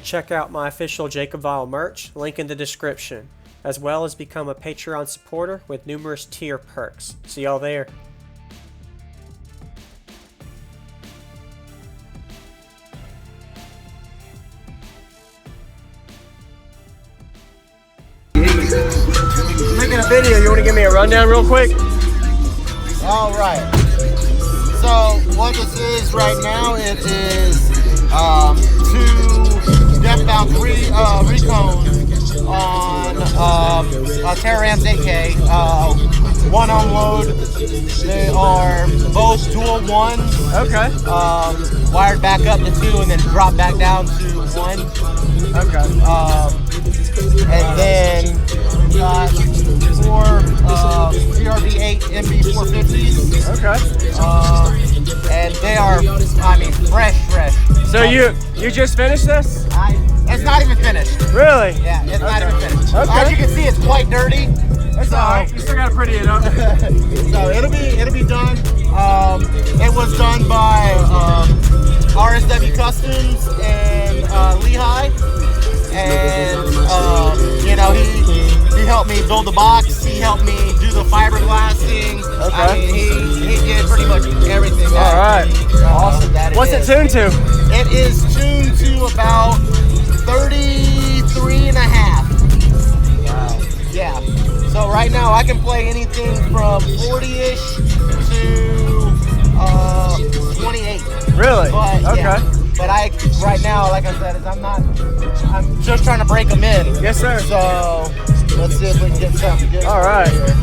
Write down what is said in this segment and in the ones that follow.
Check out my official JacobViral merch, link in the description, as well as become a Patreon supporter with numerous tier perks. See y'all there. Making a video, you want to give me a rundown real quick? All right. So what this is right now, it is 2 depth-bound 3 recones on a Terrams 8K, 1 ohm load. They are both dual 1s. Okay. Wired back up to 2 and then drop back down to 1. Okay. And then we got 4 CRV8 MB450s. Okay. And they are, I mean, fresh. So you just finished this? It's not even finished. Really? Yeah, it's not even finished. Okay. As you can see, it's quite dirty. That's alright. You still gotta pretty it up. So it'll be done. It was done by RSW Customs in Lehigh, and you know, he helped me build the box. He helped me do the fiberglassing. Okay. I mean, he did pretty much everything. All right. Awesome. What's it tuned to? It is tuned to about 33 and a half. Wow. Yeah. So right now I can play anything from 40-ish to 28. Really? But, okay. Yeah, but right now, like I said, I'm just trying to break them in. Yes, sir. So let's see if we can get something good. All right. Here.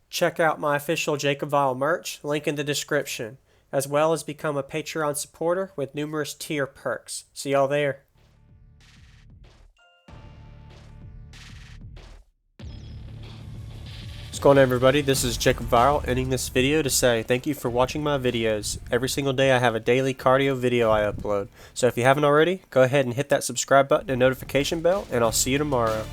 Check out my official JacobViral merch, link in the description, as well as become a Patreon supporter with numerous tier perks. See y'all there. What's going on, everybody? This is JacobViral, ending this video to say thank you for watching my videos. Every single day I have a daily cardio video I upload. So if you haven't already, go ahead and hit that subscribe button and notification bell, and I'll see you tomorrow.